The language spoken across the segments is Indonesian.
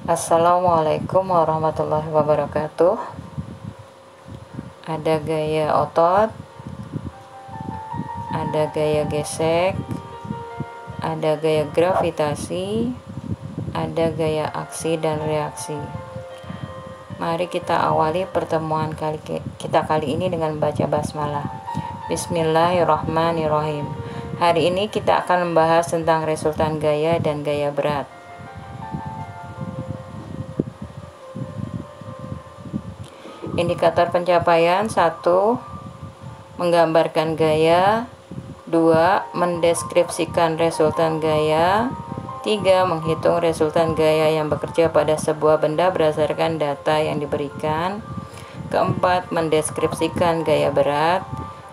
Assalamualaikum warahmatullahi wabarakatuh. Ada gaya otot, ada gaya gesek, ada gaya gravitasi, ada gaya aksi dan reaksi. Mari kita awali pertemuan kita kali ini dengan membaca basmalah. Bismillahirrahmanirrahim. Hari ini kita akan membahas tentang resultan gaya dan gaya berat. Indikator pencapaian: 1. Menggambarkan gaya. 2. Mendeskripsikan resultan gaya. 3. Menghitung resultan gaya yang bekerja pada sebuah benda berdasarkan data yang diberikan. 4. Mendeskripsikan gaya berat.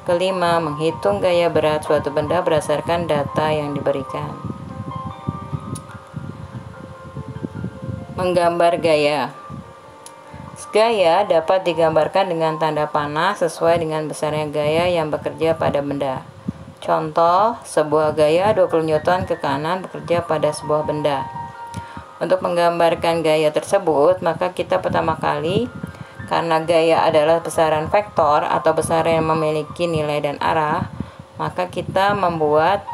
5. Menghitung gaya berat suatu benda berdasarkan data yang diberikan. Menggambar gaya. Gaya dapat digambarkan dengan tanda panah sesuai dengan besarnya gaya yang bekerja pada benda. Contoh, sebuah gaya 20 Newton ke kanan bekerja pada sebuah benda. Untuk menggambarkan gaya tersebut, maka kita pertama kali, karena gaya adalah besaran vektor atau besaran yang memiliki nilai dan arah, maka kita membuat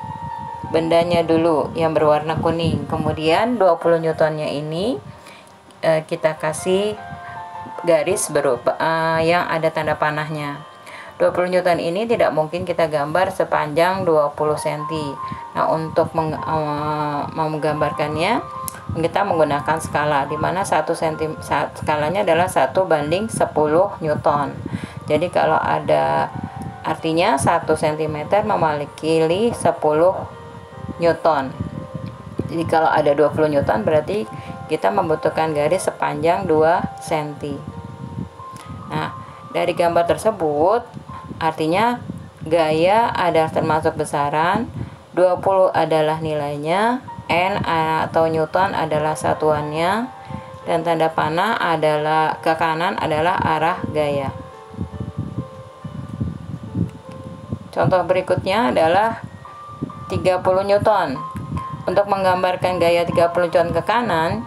bendanya dulu yang berwarna kuning. Kemudian 20 Newtonnya ini kita kasih garis berupa yang ada tanda panahnya. 20 Newton ini tidak mungkin kita gambar sepanjang 20 cm. Nah, untuk menggambarkannya kita menggunakan skala, di mana 1 cm skalanya adalah 1/10 Newton. Jadi kalau ada artinya 1 cm memiliki 10 Newton. Jadi kalau ada 20 Newton berarti kita membutuhkan garis sepanjang 2 cm. Nah, dari gambar tersebut artinya gaya adalah termasuk besaran, 20 adalah nilainya, N atau Newton adalah satuannya, dan tanda panah adalah ke kanan adalah arah gaya. Contoh berikutnya adalah 30 Newton. Untuk menggambarkan gaya 30 Newton ke kanan,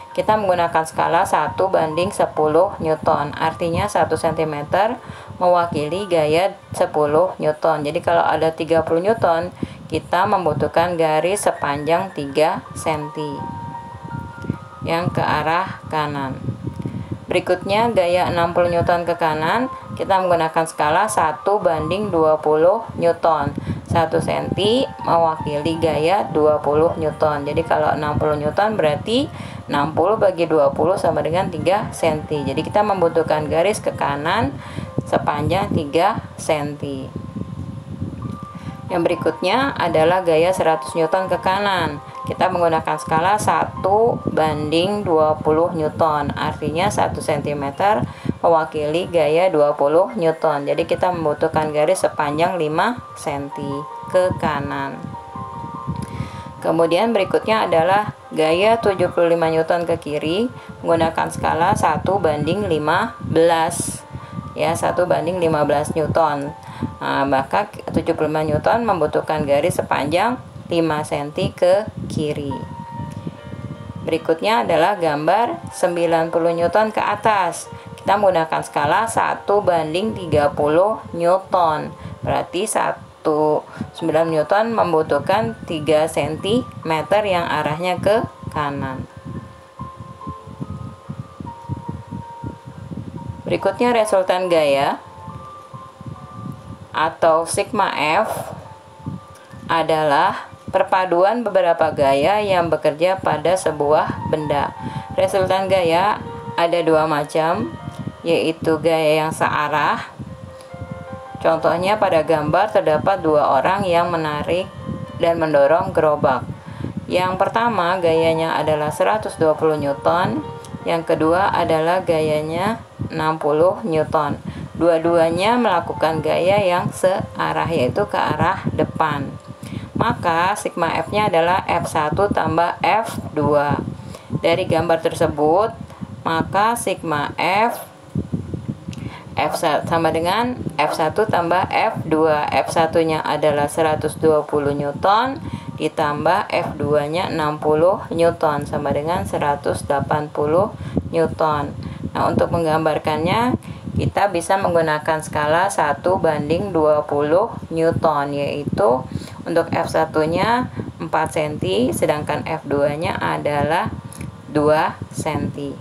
kita menggunakan skala 1/10 Newton. Artinya 1 cm mewakili gaya 10 Newton. Jadi kalau ada 30 Newton, kita membutuhkan garis sepanjang 3 cm yang ke arah kanan. Berikutnya gaya 60 Newton ke kanan, kita menggunakan skala 1/20 Newton. 1 cm mewakili gaya 20 Newton. Jadi kalau 60 Newton berarti 60/20 sama dengan 3 cm. Jadi kita membutuhkan garis ke kanan sepanjang 3 cm. Yang berikutnya adalah gaya 100 Newton ke kanan. Kita menggunakan skala 1/20 Newton. Artinya 1 cm mewakili gaya 20 Newton. Jadi kita membutuhkan garis sepanjang 5 cm ke kanan. Kemudian berikutnya adalah gaya 75 Newton ke kiri menggunakan skala 1/15. Ya, 1/15 Newton. Nah, maka 75 Newton membutuhkan garis sepanjang 5 cm ke kiri. Berikutnya adalah gambar 90 Newton ke atas. Kita menggunakan skala 1/30 Newton. Berarti 90 Newton membutuhkan 3 cm yang arahnya ke kanan. Berikutnya resultan gaya atau sigma F adalah perpaduan beberapa gaya yang bekerja pada sebuah benda. Resultan gaya ada 2 macam, yaitu gaya yang searah. Contohnya pada gambar terdapat 2 orang yang menarik dan mendorong gerobak. Yang pertama gayanya adalah 120 Newton, yang kedua adalah gayanya 60 Newton. Dua-duanya melakukan gaya yang searah, yaitu ke arah depan. Maka sigma F-nya adalah F1 tambah F2. Dari gambar tersebut, maka sigma F1 sama dengan F1 tambah F2. F1-nya adalah 120 Newton, ditambah F2-nya 60 Newton sama dengan 180 Newton. Nah, untuk menggambarkannya kita bisa menggunakan skala 1:20 Newton, yaitu untuk F1-nya 4 cm sedangkan F2-nya adalah 2 cm.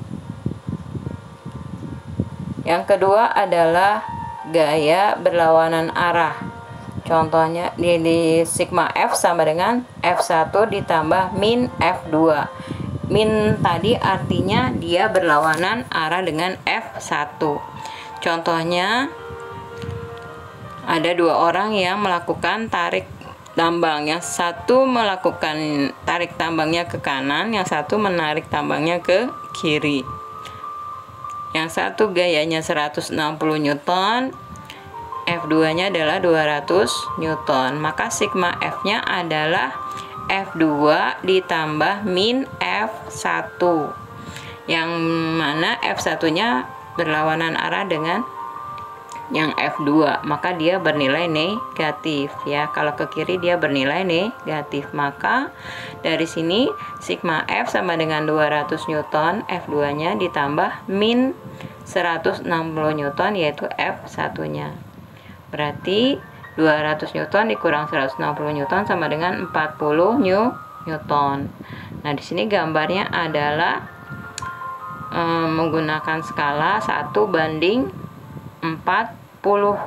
Yang kedua adalah gaya berlawanan arah. Contohnya di sigma F sama dengan F1 ditambah min F2. Min tadi artinya dia berlawanan arah dengan F1. Contohnya ada dua orang yang melakukan tarik tambang. Yang satu melakukan tarik tambangnya ke kanan, yang satu menarik tambangnya ke kiri. Yang satu gayanya 160 Newton, F2-nya adalah 200 Newton. Maka sigma F-nya adalah F2 ditambah min F1. Yang mana F1-nya berlawanan arah dengan yang F2, maka dia bernilai negatif ya. Kalau ke kiri dia bernilai negatif. Maka dari sini sigma F sama dengan 200 Newton, F2-nya ditambah min 160 Newton yaitu F1-nya. Berarti 200 Newton dikurang 160 Newton sama dengan 40 Newton. Nah, di sini gambarnya adalah menggunakan skala 1:40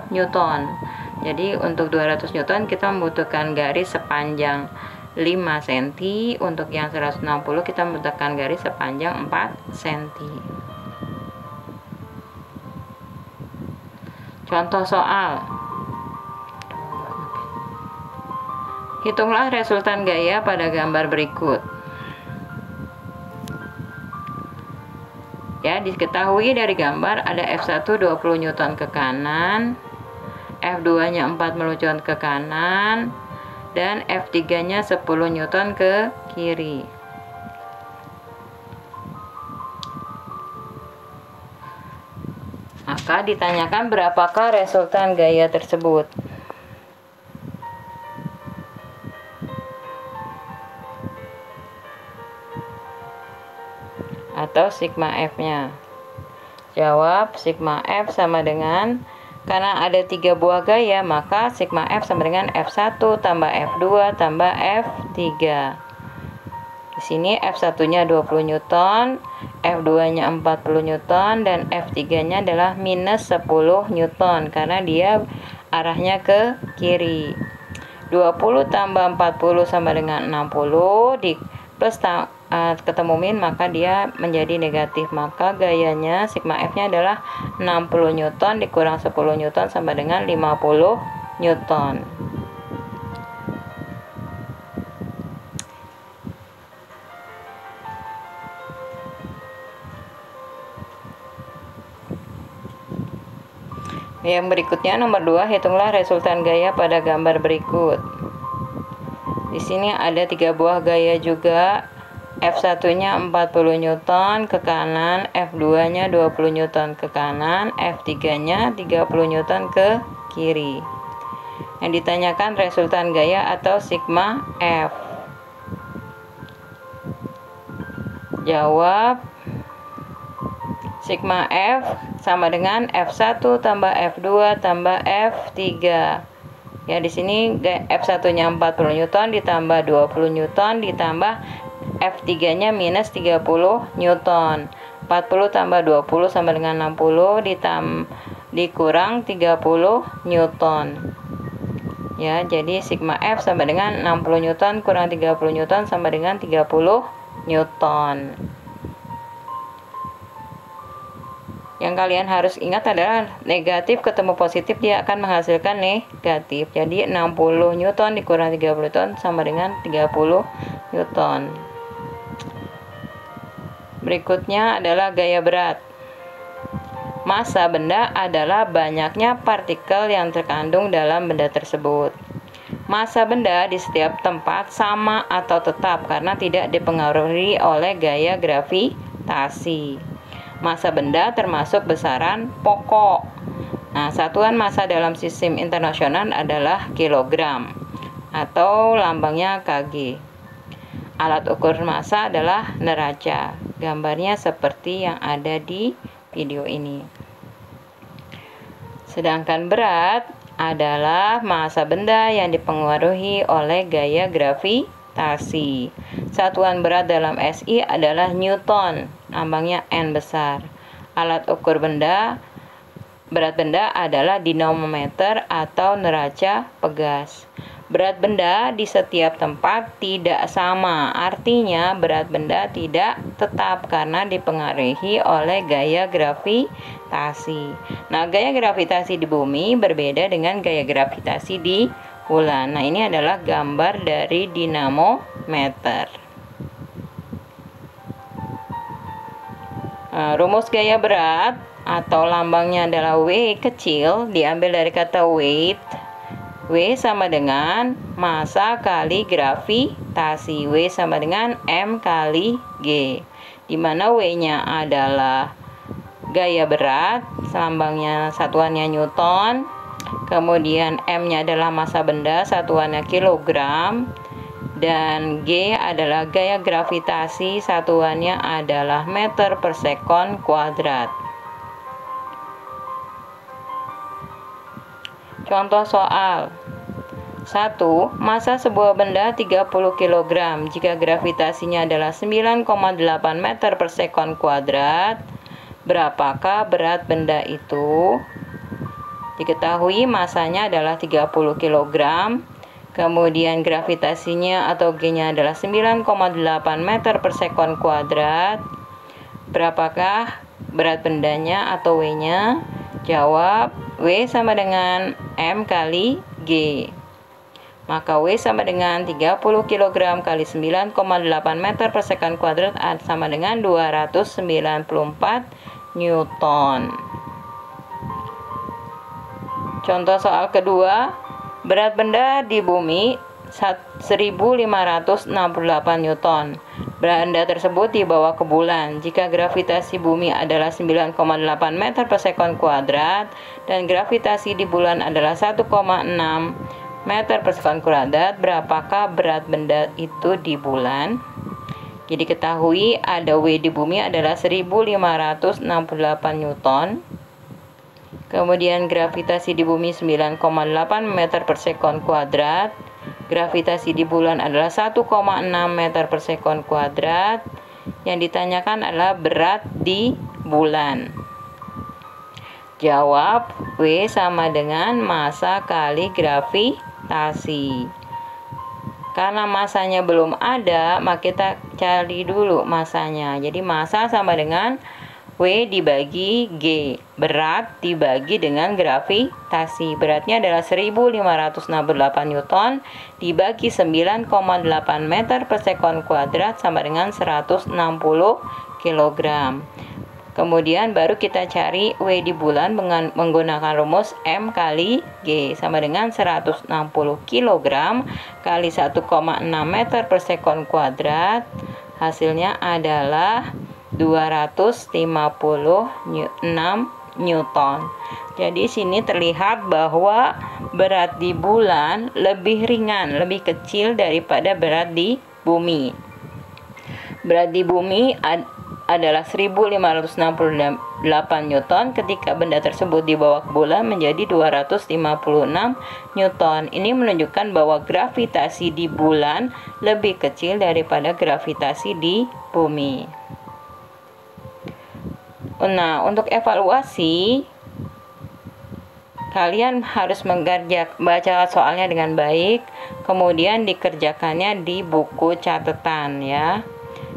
Newton. Jadi untuk 200 Newton kita membutuhkan garis sepanjang 5 cm, untuk yang 160 kita membutuhkan garis sepanjang 4 cm. Contoh soal. Hitunglah resultan gaya pada gambar berikut. Ya, diketahui dari gambar ada F1 20 Newton ke kanan, F2-nya 40 Newton ke kanan, dan F3-nya 10 Newton ke kiri. Maka ditanyakan berapakah resultan gaya tersebut. Atau sigma F-nya. Jawab sigma F sama dengan, karena ada 3 buah gaya, maka sigma F sama dengan F1 tambah F2 tambah F3. Di sini F1-nya 20 Newton, F2-nya 40 Newton, dan F3-nya adalah minus 10 Newton karena dia arahnya ke kiri. 20 tambah 40 sama dengan 60, di plus ketemu min maka dia menjadi negatif. Maka gayanya sigma F-nya adalah 60 Newton dikurang 10 Newton sama dengan 50 Newton. Yang berikutnya nomor 2, hitunglah resultan gaya pada gambar berikut. Di sini ada 3 buah gaya juga. F1-nya 40 Newton ke kanan, F2-nya 20 Newton ke kanan, F3-nya 30 Newton ke kiri. Yang ditanyakan resultan gaya atau sigma F. Jawab sigma F sama dengan F1 tambah F2 tambah F3. Ya, di sini F1-nya 40 Newton ditambah 20 Newton ditambah F3-nya minus 30 Newton. 40 tambah 20 sama dengan 60 dikurang 30 Newton. Ya, jadi sigma F sama dengan 60 Newton kurang 30 Newton sama dengan 30 Newton. Yang kalian harus ingat adalah negatif ketemu positif dia akan menghasilkan negatif. Jadi 60 Newton dikurang 30 Newton sama dengan 30 Newton. Berikutnya adalah gaya berat. Massa benda adalah banyaknya partikel yang terkandung dalam benda tersebut. Massa benda di setiap tempat sama atau tetap karena tidak dipengaruhi oleh gaya gravitasi. Massa benda termasuk besaran pokok. Nah, satuan massa dalam sistem internasional adalah kilogram. atau lambangnya kg. Alat ukur massa adalah neraca. Gambarnya seperti yang ada di video ini. Sedangkan berat adalah massa benda yang dipengaruhi oleh gaya gravitasi. Satuan berat dalam SI adalah Newton, lambangnya N besar. Alat ukur berat benda adalah dinamometer atau neraca pegas. Berat benda di setiap tempat tidak sama, artinya berat benda tidak tetap karena dipengaruhi oleh gaya gravitasi. Nah, gaya gravitasi di bumi berbeda dengan gaya gravitasi di bulan. Nah, ini adalah gambar dari dinamometer. Rumus gaya berat atau lambangnya adalah W kecil, diambil dari kata weight. W sama dengan massa kali gravitasi. W sama dengan M kali G, di mana W-nya adalah gaya berat, lambangnya satuannya Newton. Kemudian M-nya adalah massa benda, satuannya kilogram. Dan G adalah gaya gravitasi, satuannya adalah meter per sekon kuadrat. Contoh soal 1. Massa sebuah benda 30 kg jika gravitasinya adalah 9,8 meter per sekon kuadrat. Berapakah berat benda itu? Diketahui massanya adalah 30 kg. Kemudian gravitasinya atau G-nya adalah 9,8 meter per sekon kuadrat. Berapakah berat bendanya atau W-nya? Jawab, W sama dengan M kali G. Maka W sama dengan 30 kg kali 9,8 meter per sekon kuadrat sama dengan 294 Newton. Contoh soal kedua, berat benda di bumi 1568 Newton. Benda tersebut dibawa ke bulan. Jika gravitasi bumi adalah 9,8 meter per sekon kuadrat dan gravitasi di bulan adalah 1,6 meter per sekon kuadrat, berapakah berat benda itu di bulan? Jadi ketahui ada W di bumi adalah 1568 Newton. Kemudian gravitasi di bumi 9,8 meter per sekon kuadrat. Gravitasi di bulan adalah 1,6 meter per sekon kuadrat. Yang ditanyakan adalah berat di bulan. Jawab, W sama dengan massa kali gravitasi. Karena massanya belum ada, maka kita cari dulu massanya. Jadi massa sama dengan W dibagi G, berat dibagi dengan gravitasi. Beratnya adalah 1568 Newton dibagi 9,8 meter per sekon kuadrat sama dengan 160 kg. Kemudian baru kita cari W di bulan menggunakan rumus M kali G sama dengan 160 kg kali 1,6 meter per sekon kuadrat. Hasilnya adalah 256 Newton. Jadi sini terlihat bahwa berat di bulan lebih ringan, lebih kecil daripada berat di bumi. Berat di bumi adalah 1568 Newton ketika benda tersebut dibawa ke bulan menjadi 256 Newton. Ini menunjukkan bahwa gravitasi di bulan lebih kecil daripada gravitasi di bumi. Nah, untuk evaluasi, kalian harus baca soalnya dengan baik, kemudian dikerjakannya di buku catatan ya.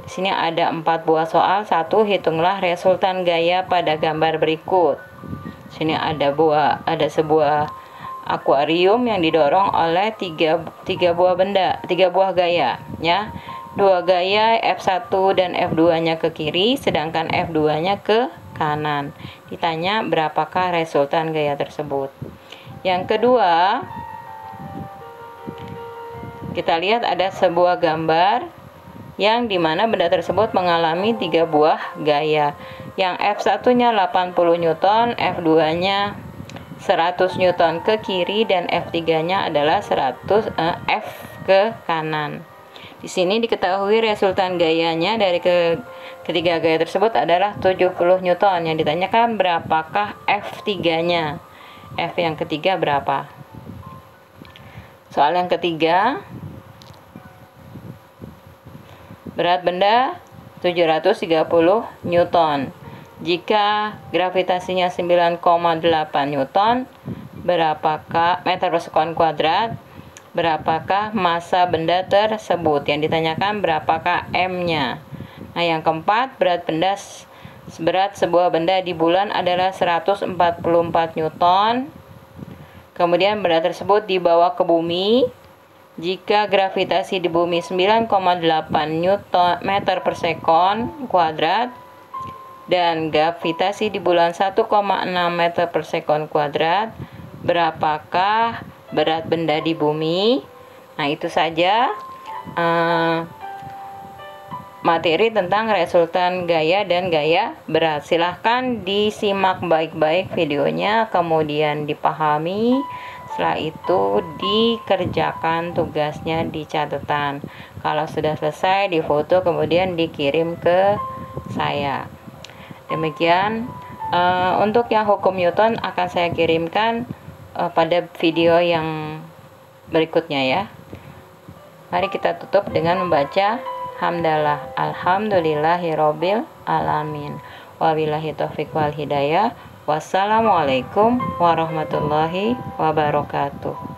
Di sini ada 4 buah soal. 1. Hitunglah resultan gaya pada gambar berikut. Di sini ada sebuah akuarium yang didorong oleh 3 buah gaya ya. 2 gaya F1 dan F2-nya ke kiri, sedangkan F2-nya ke kanan. Ditanya berapakah resultan gaya tersebut. Yang kedua, kita lihat ada sebuah gambar yang dimana benda tersebut mengalami 3 buah gaya. Yang F1-nya 80 Newton, F2-nya 100 Newton ke kiri dan F3-nya adalah 100 F ke kanan. Di sini diketahui resultan gayanya dari ketiga gaya tersebut adalah 70 Newton. Yang ditanyakan berapakah F3-nya? F yang ketiga berapa? Soal yang ketiga, berat benda 730 Newton. Jika gravitasinya 9,8 Newton, berapakah meter persekuan kuadrat? Berapakah massa benda tersebut? Yang ditanyakan berapakah M-nya? Nah, yang keempat, berat sebuah benda di bulan adalah 144 Newton. Kemudian benda tersebut dibawa ke bumi. Jika gravitasi di bumi 9,8 Newton meter per sekon kuadrat dan gravitasi di bulan 1,6 meter per sekon kuadrat, berapakah berat benda di bumi? Nah, itu saja materi tentang resultan gaya dan gaya berat. Silahkan disimak baik-baik videonya, kemudian dipahami. Setelah itu dikerjakan tugasnya di catatan. Kalau sudah selesai, difoto kemudian dikirim ke saya. Demikian untuk yang hukum Newton akan saya kirimkan pada video yang berikutnya ya. Mari kita tutup dengan membaca hamdalah alhamdulillahirabbil alamin. Wabillahi taufiq wal hidayah. Wassalamualaikum warahmatullahi wabarakatuh.